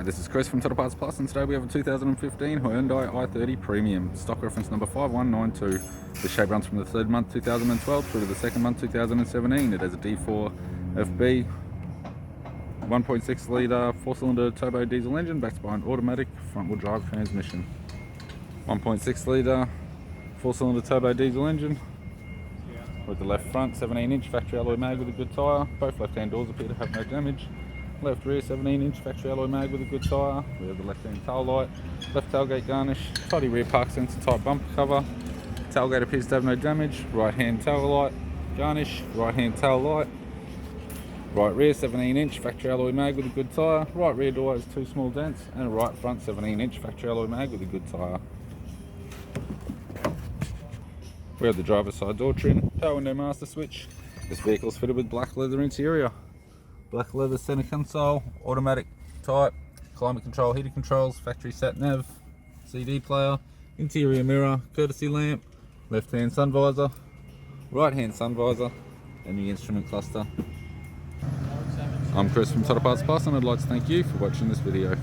this is Chris from Total Parts Plus, and today we have a 2015 Hyundai I30 Premium, stock reference number 5192. The shape runs from the 3rd month 2012 through to the 2nd month 2017. It has a D4 FB 1.6 litre 4-cylinder turbo diesel engine backed by an automatic front-wheel drive transmission. 1.6 litre 4-cylinder turbo diesel engine with the left front 17-inch factory alloy mag with a good tyre. Both left-hand doors appear to have no damage. Left rear 17-inch factory alloy mag with a good tyre. We have the left-hand tail light, left tailgate garnish, tidy rear park sensor type bumper cover. Tailgate appears to have no damage. Right-hand tail light garnish, right-hand tail light. Right rear 17-inch factory alloy mag with a good tyre. Right rear door has 2 small dents, and a right front 17-inch factory alloy mag with a good tyre. We have the driver's side door trim, power window master switch. This vehicle is fitted with black leather interior. Black leather center console, automatic type, climate control, heater controls, factory sat nav, CD player, interior mirror, courtesy lamp, left hand sun visor, right hand sun visor, and the instrument cluster. I'm Chris from Total Parts Plus, and I'd like to thank you for watching this video.